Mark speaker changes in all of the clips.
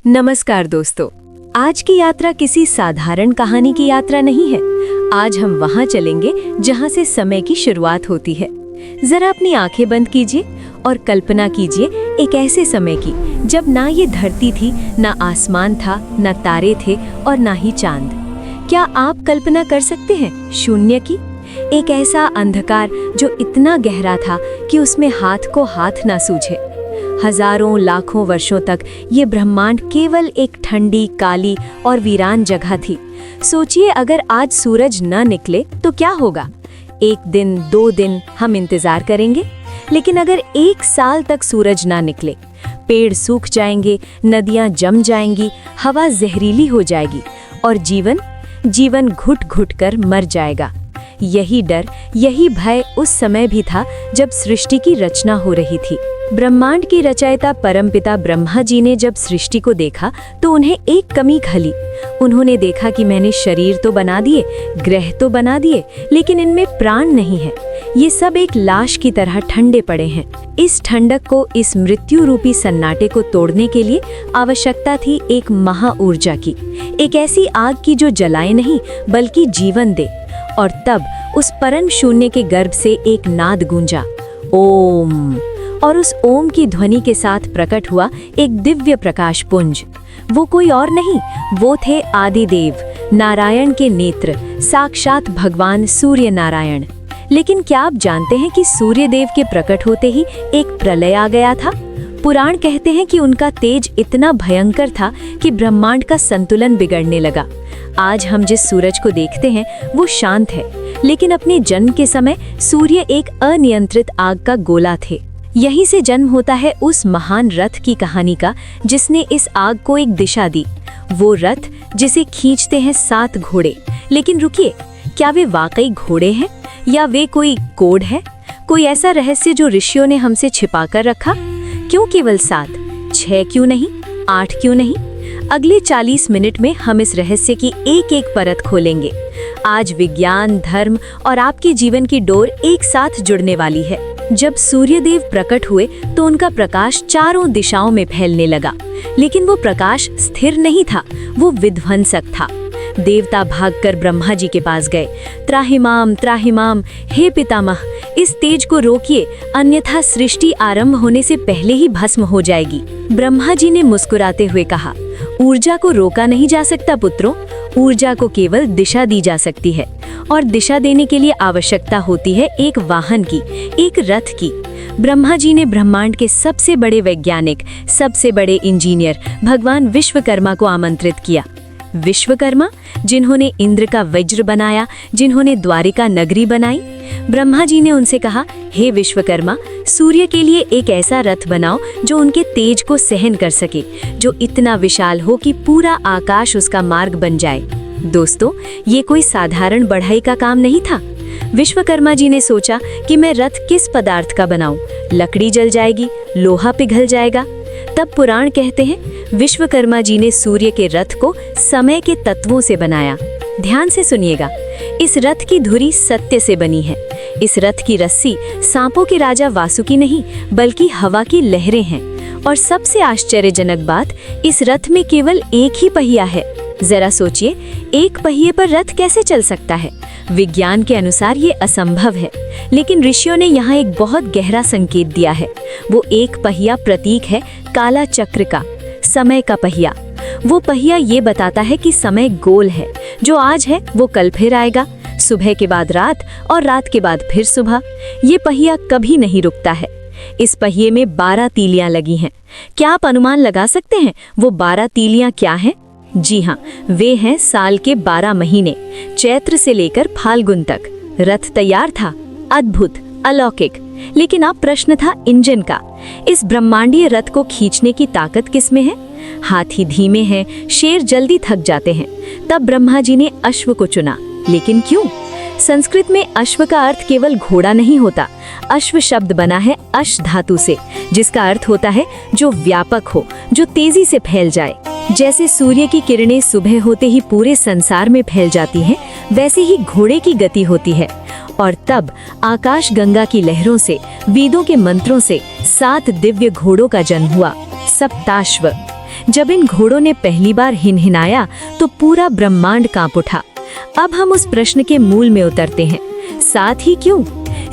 Speaker 1: नमस्कार दोस्तों, आज की यात्रा किसी साधारण कहानी की यात्रा नहीं है। आज हम वहां चलेंगे जहां से समय की शुरुआत होती है। जरा अपनी आंखें बंद कीजिए और कल्पना कीजिए एक ऐसे समय की जब ना ये धरती थी, ना आसमान था, ना तारे थे और ना ही चांद। क्या आप कल्पना कर सकते हैं शून्य की? एक ऐसा अंधकार जो इतना गहरा था कि उसमें हाथ को हाथ ना सूझे। हजारों लाखों वर्षों तक ये ब्रह्मांड केवल एक ठंडी, काली और वीरान जगह थी। सोचिए, अगर आज सूरज न निकले तो क्या होगा? 1 दिन, 2 दिन हम इंतजार करेंगे, लेकिन अगर 1 साल तक सूरज ना निकले, पेड़ सूख जाएंगे, नदियां जम जाएंगी, हवा जहरीली हो जाएगी और जीवन घुट घुट कर मर जाएगा। यही डर, यही भय उस समय भी था जब सृष्टि की रचना हो रही थी। ब्रह्मांड की रचयिता परमपिता ब्रह्मा जी ने जब सृष्टि को देखा तो उन्हें एक कमी खली। उन्होंने देखा कि मैंने शरीर तो बना दिए, ग्रह तो बना दिए, लेकिन इनमें प्राण नहीं है। ये सब एक लाश की तरह ठंडे पड़े हैं। इस ठंडक को, इस मृत्यु रूपी सन्नाटे को तोड़ने के लिए आवश्यकता थी एक महाऊर्जा की, एक ऐसी आग की जो जलाए नहीं बल्कि जीवन दे। और तब उस परम शून्य के गर्भ से एक नाद गूंजा, ओम। और उस ओम की ध्वनि के साथ प्रकट हुआ एक दिव्य प्रकाश पुंज। वो कोई और नहीं, वो थे आदिदेव, नारायण के नेत्र, साक्षात भगवान सूर्य नारायण। लेकिन क्या आप जानते हैं कि सूर्य देव के प्रकट होते ही एक प्रलय आ गया था? पुराण कहते हैं कि उनका तेज इतना भयंकर था कि ब्रह्मांड का संतुलन बिगड़ने लगा। आज हम जिस सूरज को देखते हैं वो शांत है, लेकिन अपने जन्म के समय सूर्य एक अनियंत्रित आग का गोला थे। यहीं से जन्म होता है उस महान रथ की कहानी का, जिसने इस आग को एक दिशा दी। वो रथ जिसे खींचते हैं 7 घोड़े। लेकिन रुकिए, क्या वे वाकई घोड़े हैं या वे कोई कोड है, कोई ऐसा रहस्य जो ऋषियों ने हमसे छिपा कर रखा? क्यों केवल 7? 6 क्यों नहीं? 8 क्यों नहीं? अगले 40 मिनट में हम इस रहस्य की एक एक परत खोलेंगे। आज विज्ञान, धर्म और आपके जीवन की डोर एक साथ जुड़ने वाली है। जब सूर्यदेव प्रकट हुए तो उनका प्रकाश चारों दिशाओं में फैलने लगा, लेकिन वो प्रकाश स्थिर नहीं था, वो विध्वंसक था। देवता भागकर ब्रह्मा जी के पास गए। त्राहिमाम त्राहिमाम, हे पितामह, इस तेज को रोकिए, अन्यथा सृष्टि आरंभ होने से पहले ही भस्म हो जाएगी। ब्रह्मा जी ने मुस्कुराते हुए कहा, ऊर्जा को रोका नहीं जा सकता पुत्रों, ऊर्जा को केवल दिशा दी जा सकती है, और दिशा देने के लिए आवश्यकता होती है एक वाहन की, एक रथ की। ब्रह्मा जी ने ब्रह्मांड के सबसे बड़े वैज्ञानिक, सबसे बड़े इंजीनियर भगवान विश्वकर्मा को आमंत्रित किया। विश्वकर्मा, जिन्होंने इंद्र का वज्र बनाया, जिन्होंने द्वारिका नगरी बनाई। ब्रह्मा जी ने उनसे कहा, हे विश्वकर्मा, सूर्य के लिए एक ऐसा रथ बनाओ जो उनके तेज को सहन कर सके, जो इतना विशाल हो कि पूरा आकाश उसका मार्ग बन जाए। दोस्तों, ये कोई साधारण बढ़ाई का काम नहीं था। विश्वकर्मा जी ने सोचा कि मैं रथ किस पदार्थ का बनाऊं? लकड़ी जल जाएगी, लोहा पिघल जाएगा। तब पुराण कहते हैं विश्वकर्मा जी ने सूर्य के रथ को समय के तत्वों से बनाया। ध्यान से सुनिएगा, इस रथ की धुरी सत्य से बनी है। इस रथ की रस्सी सांपों के राजा वासुकी नहीं बल्कि हवा की लहरें हैं। और सबसे आश्चर्यजनक बात, इस रथ में केवल एक ही पहिया है। जरा सोचिए, एक पहिए पर रथ कैसे चल सकता है? विज्ञान के अनुसार ये असंभव है, लेकिन ऋषियों ने यहाँ एक बहुत गहरा संकेत दिया है। वो एक पहिया प्रतीक है काला चक्र का, समय का पहिया। वो पहिया ये बताता है कि समय गोल है, जो आज है वो कल फिर आएगा, सुबह के बाद रात और रात के बाद फिर सुबह। ये पहिया कभी नहीं रुकता है। इस पहिए में 12 तीलियां लगी हैं। क्या आप अनुमान लगा सकते हैं वो 12 तीलियां क्या हैं? जी हाँ, वे हैं साल के 12 महीने, चैत्र से लेकर फाल्गुन तक। रथ तैयार था, अद्भुत, अलौकिक। लेकिन अब प्रश्न था इंजन का। इस ब्रह्मांडीय रथ को खींचने की ताकत किसमें है? हाथी धीमे हैं, शेर जल्दी थक जाते हैं। तब ब्रह्मा जी ने अश्व को चुना। लेकिन क्यों? संस्कृत में अश्व का अर्थ केवल घोड़ा नहीं होता। अश्व शब्द बना है अश धातु से, जिसका अर्थ होता है जो व्यापक हो, जो तेजी से फैल जाए। जैसे सूर्य की किरणें सुबह होते ही पूरे संसार में फैल जाती हैं, वैसे ही घोड़े की गति होती है। और तब आकाश गंगा की लहरों से, वेदों के मंत्रों से 7 दिव्य घोड़ों का जन्म हुआ, सप्ताश्व। जब इन घोड़ों ने पहली बार हिनहिनाया तो पूरा ब्रह्मांड कांप उठा। अब हम उस प्रश्न के मूल में उतरते हैं, 7 ही क्यों?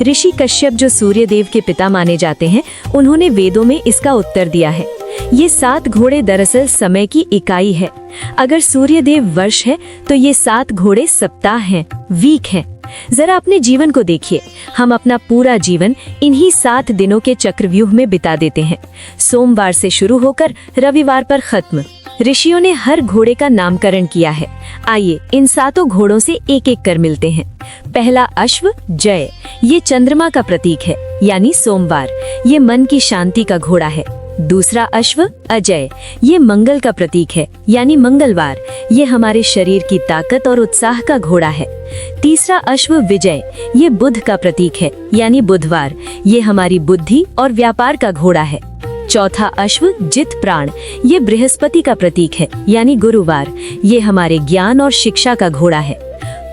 Speaker 1: ऋषि कश्यप, जो सूर्य देव के पिता माने जाते हैं, उन्होंने वेदों में इसका उत्तर दिया है। ये 7 घोड़े दरअसल समय की इकाई है। अगर सूर्य देव वर्ष है तो ये 7 घोड़े सप्ताह हैं, वीक हैं। जरा अपने जीवन को देखिए, हम अपना पूरा जीवन इन्हीं 7 दिनों के चक्रव्यूह में बिता देते हैं, सोमवार से शुरू होकर रविवार पर खत्म। ऋषियों ने हर घोड़े का नामकरण किया है। आइए इन 7 घोड़ों से एक एक कर मिलते हैं। पहला अश्व जय, ये चंद्रमा का प्रतीक है, यानी सोमवार, ये मन की शांति का घोड़ा है। दूसरा अश्व अजय, ये मंगल का प्रतीक है, यानी मंगलवार, ये हमारे शरीर की ताकत और उत्साह का घोड़ा है। तीसरा अश्व विजय, ये बुध का प्रतीक है, यानी बुधवार, ये हमारी बुद्धि और व्यापार का घोड़ा है। चौथा अश्व जित प्राण, ये बृहस्पति का प्रतीक है, यानी गुरुवार, ये हमारे ज्ञान और शिक्षा का घोड़ा है।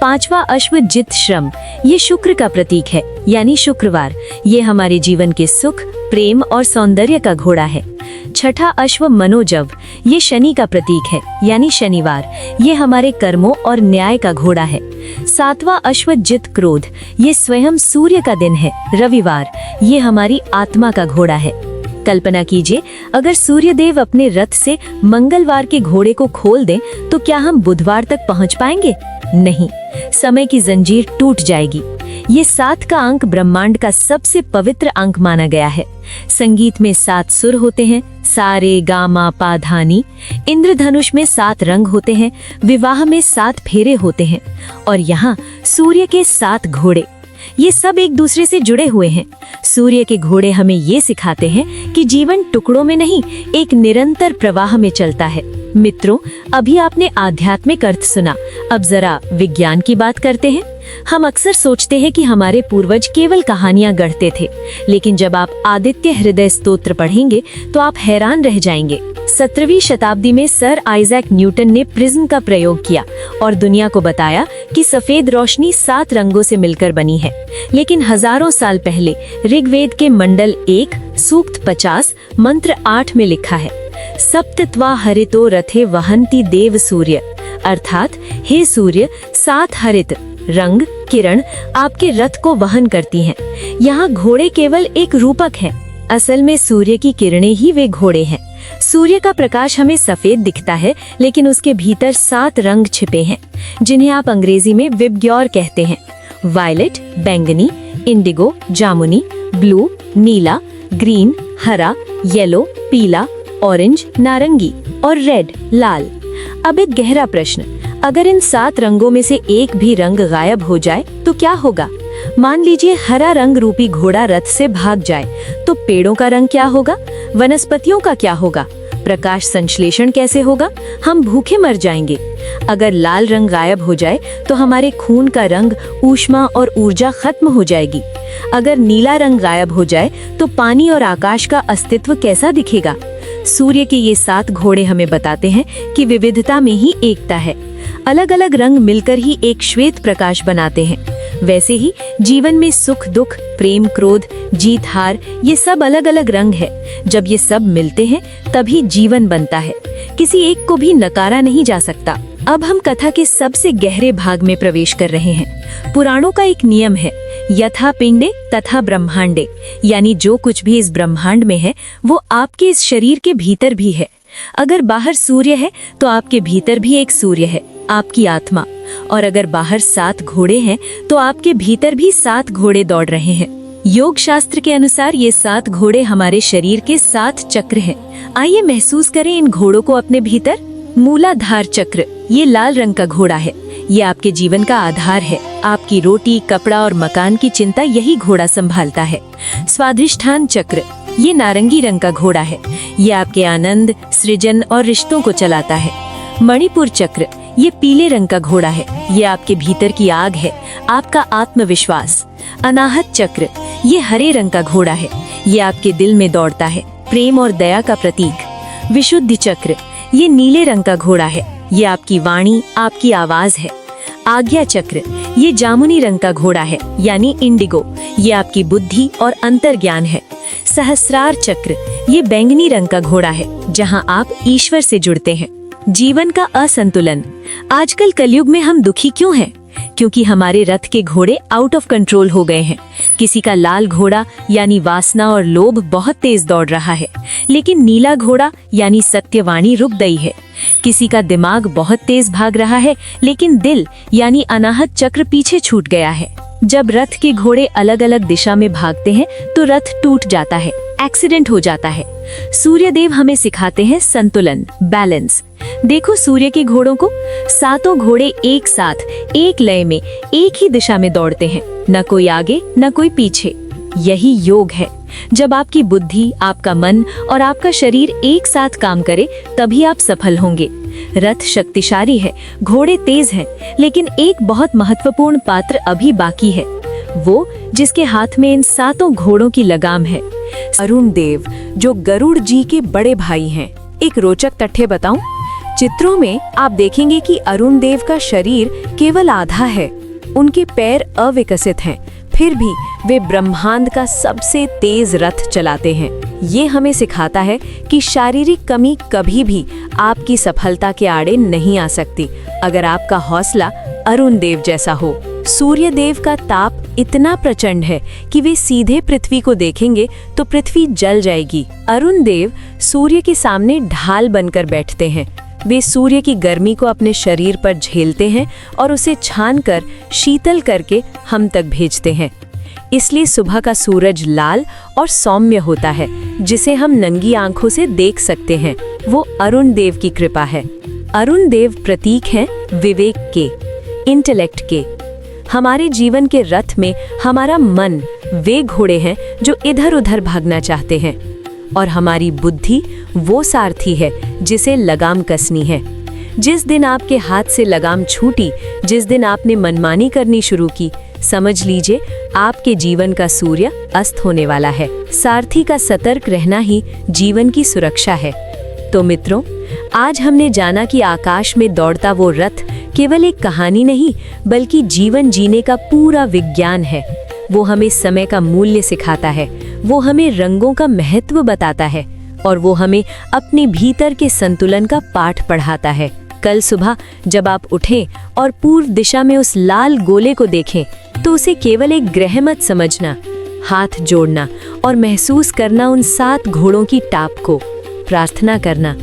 Speaker 1: पांचवा अश्व जित श्रम, ये शुक्र का प्रतीक है, यानी शुक्रवार, ये हमारे जीवन के सुख, प्रेम और सौंदर्य का घोड़ा है। छठा अश्व मनोजव, ये शनि का प्रतीक है, यानी शनिवार, ये हमारे कर्मों और न्याय का घोड़ा है। सातवां अश्व जित क्रोध, ये स्वयं सूर्य का दिन है, रविवार, ये हमारी आत्मा का घोड़ा है। कल्पना कीजिए, अगर सूर्य देव अपने रथ से मंगलवार के घोड़े को खोल दें तो क्या हम बुधवार तक पहुंच पाएंगे? नहीं, समय की जंजीर टूट जाएगी। ये 7 का अंक ब्रह्मांड का सबसे पवित्र अंक माना गया है। संगीत में 7 सुर होते हैं, सा रे गा मा पा धा नी। इंद्रधनुष में 7 रंग होते हैं, विवाह में 7 फेरे होते हैं, और यहाँ सूर्य के 7 घोड़े, ये सब एक दूसरे से जुड़े हुए हैं। सूर्य के घोड़े हमें ये सिखाते हैं कि जीवन टुकड़ों में नहीं, एक निरंतर प्रवाह में चलता है। मित्रों, अभी आपने आध्यात्मिक अर्थ सुना, अब जरा विज्ञान की बात करते हैं। हम अक्सर सोचते हैं कि हमारे पूर्वज केवल कहानियां गढ़ते थे, लेकिन जब आप आदित्य हृदय स्तोत्र पढ़ेंगे तो आप हैरान रह जाएंगे। 17वीं शताब्दी में सर आइजैक न्यूटन ने प्रिज्म का प्रयोग किया और दुनिया को बताया कि सफेद रोशनी 7 रंगों से मिलकर बनी है। लेकिन हजारों साल पहले ऋग्वेद के मंडल 1 सूक्त 50 मंत्र 8 में लिखा है, सप्तत्वा हरितो रथे वहन्ति देव सूर्य, अर्थात हे सूर्य, 7 हरित रंग किरण आपके रथ को वहन करती हैं। यहाँ घोड़े केवल एक रूपक है, असल में सूर्य की किरणें ही वे घोड़े हैं। सूर्य का प्रकाश हमें सफेद दिखता है, लेकिन उसके भीतर 7 रंग छिपे हैं, जिन्हें आप अंग्रेजी में विबग्योर कहते हैं। वायलेट बैंगनी, इंडिगो जामुनी, ब्लू नीला, ग्रीन हरा, येलो पीला, ऑरेंज नारंगी और रेड लाल। अब एक गहरा प्रश्न, अगर इन 7 रंगों में से एक भी रंग गायब हो जाए तो क्या होगा? मान लीजिए हरा रंग रूपी घोड़ा रथ से भाग जाए तो पेड़ों का रंग क्या होगा? वनस्पतियों का क्या होगा? प्रकाश संश्लेषण कैसे होगा? हम भूखे मर जाएंगे। अगर लाल रंग गायब हो जाए तो हमारे खून का रंग, ऊष्मा और ऊर्जा खत्म हो जाएगी। अगर नीला रंग गायब हो जाए तो पानी और आकाश का अस्तित्व कैसा दिखेगा? सूर्य के ये 7 घोड़े हमें बताते हैं कि विविधता में ही एकता है। अलग अलग रंग मिलकर ही एक श्वेत प्रकाश बनाते हैं। वैसे ही जीवन में सुख दुख, प्रेम क्रोध, जीत हार, ये सब अलग अलग रंग है। जब ये सब मिलते हैं तभी जीवन बनता है। किसी एक को भी नकारा नहीं जा सकता। अब हम कथा के सबसे गहरे भाग में प्रवेश कर रहे हैं। पुराणों का एक नियम है, यथा पिंडे तथा ब्रह्मांडे, यानी जो कुछ भी इस ब्रह्मांड में है वो आपके इस शरीर के भीतर भी है। अगर बाहर सूर्य है तो आपके भीतर भी एक सूर्य है, आपकी आत्मा। और अगर बाहर 7 घोड़े हैं तो आपके भीतर भी 7 घोड़े दौड़ रहे हैं। योग शास्त्र के अनुसार ये 7 घोड़े हमारे शरीर के 7 चक्र हैं। आइए महसूस करें इन घोड़ों को अपने भीतर। मूलाधार चक्र, ये लाल रंग का घोड़ा है। ये आपके जीवन का आधार है। आपकी रोटी, कपड़ा और मकान की चिंता यही घोड़ा संभालता है। स्वाधिष्ठान चक्र, ये नारंगी रंग का घोड़ा है। ये आपके आनंद, सृजन और रिश्तों को चलाता है। मणिपुर चक्र, ये पीले रंग का घोड़ा है। ये आपके भीतर की आग है, आपका आत्मविश्वास। अनाहत चक्र, ये हरे रंग का घोड़ा है। ये आपके दिल में दौड़ता है, प्रेम और दया का प्रतीक। विशुद्धि चक्र, ये नीले रंग का घोड़ा है। ये आपकी वाणी, आपकी आवाज है। आज्ञा चक्र, ये जामुनी रंग का घोड़ा है, यानी इंडिगो। ये आपकी बुद्धि और अंतर्ज्ञान है। सहस्रार चक्र, ये बैंगनी रंग का घोड़ा है, जहाँ आप ईश्वर से जुड़ते हैं। जीवन का असंतुलन, आजकल कलयुग में हम दुखी क्यों हैं? क्योंकि हमारे रथ के घोड़े आउट ऑफ कंट्रोल हो गए हैं। किसी का लाल घोड़ा यानी वासना और लोभ बहुत तेज दौड़ रहा है, लेकिन नीला घोड़ा यानी सत्यवाणी रुक गई है। किसी का दिमाग बहुत तेज भाग रहा है, लेकिन दिल यानी अनाहत चक्र पीछे छूट गया है। जब रथ के घोड़े अलग अलग दिशा में भागते हैं तो रथ टूट जाता है, एक्सीडेंट हो जाता है। सूर्यदेव हमें सिखाते हैं संतुलन, बैलेंस। देखो सूर्य के घोड़ों को, सातों घोड़े एक साथ एक लय में एक ही दिशा में दौड़ते हैं, न कोई आगे न कोई पीछे। यही योग है। जब आपकी बुद्धि, आपका मन और आपका शरीर एक साथ काम करे, तभी आप सफल होंगे। रथ शक्तिशाली है, घोड़े तेज हैं, लेकिन एक बहुत महत्वपूर्ण पात्र अभी बाकी है, वो जिसके हाथ में इन सातों घोड़ों की लगाम है।
Speaker 2: अरुण देव, जो गरुड़ जी के बड़े भाई हैं। एक रोचक तथ्य बताऊं? चित्रों में आप देखेंगे कि अरुण देव का शरीर केवल आधा है, उनके पैर अविकसित हैं, फिर भी वे ब्रह्मांड का सबसे तेज रथ चलाते हैं। ये हमें सिखाता है कि शारीरिक कमी कभी भी आपकी सफलता के आड़े नहीं आ सकती, अगर आपका हौसला अरुण देव जैसा हो। सूर्य देव का ताप इतना प्रचंड है कि वे सीधे पृथ्वी को देखेंगे तो पृथ्वी जल जाएगी। अरुण देव सूर्य के सामने ढाल बनकर बैठते हैं। वे सूर्य की गर्मी को अपने शरीर पर झेलते हैं और उसे छानकर शीतल करके हम तक भेजते हैं। इसलिए सुबह का सूरज लाल और सौम्य होता है, जिसे हम नंगी आंखों से देख सकते हैं। वो अरुण देव की कृपा है। अरुण देव प्रतीक हैं विवेक के, इंटेलेक्ट के। हमारे जीवन के रथ में हमारा मन वे घोड़े हैं जो इधर उधर भागना चाहते हैं, और हमारी बुद्धि वो सारथी है जिसे लगाम कसनी है। जिस दिन आपके हाथ से लगाम छूटी, जिस दिन आपने मनमानी करनी शुरू की, समझ लीजिए आपके जीवन का सूर्य अस्त होने वाला है। सारथी का सतर्क रहना ही जीवन की सुरक्षा है। तो मित्रों, आज हमने जाना कि आकाश में दौड़ता वो रथ केवल एक कहानी नहीं, बल्कि जीवन जीने का पूरा विज्ञान है। वो हमें समय का मूल्य सिखाता है, वो हमें रंगों का महत्व बताता है, और वो हमें अपने भीतर के संतुलन का पाठ पढ़ाता है। कल सुबह जब आप उठें और पूर्व दिशा में उस लाल गोले को देखें, तो उसे केवल एक ग्रह मत समझना, हाथ जोड़ना और महसूस करना उन 7 घोड़ों की टाप को। प्रार्थना करना,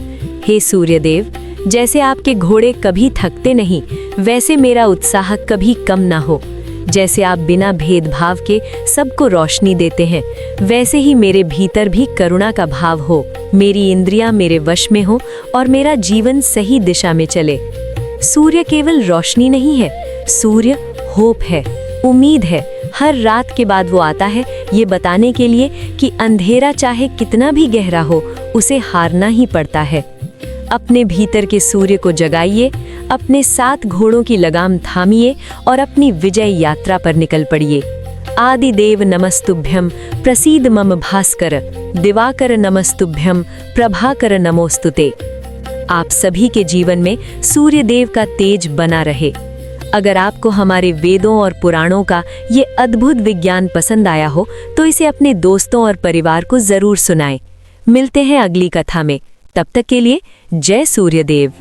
Speaker 2: हे सूर्यदेव, जैसे आपके घोड़े कभी थकते नहीं, वैसे मेरा उत्साह कभी कम ना हो। जैसे आप बिना भेदभाव के सबको रोशनी देते हैं, वैसे ही मेरे भीतर भी करुणा का भाव हो। मेरी इंद्रियां मेरे वश में हो और मेरा जीवन सही दिशा में चले। सूर्य केवल रोशनी नहीं है, सूर्य होप है, उम्मीद है। हर रात के बाद वो आता है, ये बताने के लिए कि अंधेरा चाहे कितना भी गहरा हो, उसे हारना ही पड़ता है। अपने भीतर के सूर्य को जगाइए, अपने 7 घोड़ों की लगाम थामिए और अपनी विजय यात्रा पर निकल पड़िए। आदिदेव नमस्तुभ्यं प्रसीद मम भास्कर, दिवाकर नमस्तुभ्यं प्रभाकर नमोस्तुते। आप सभी के जीवन में सूर्य देव का तेज बना रहे। अगर आपको हमारे वेदों और पुराणों का ये अद्भुत विज्ञान पसंद आया हो, तो इसे अपने दोस्तों और परिवार को जरूर सुनाएं। मिलते हैं अगली कथा में। तब तक के लिए जय सूर्यदेव।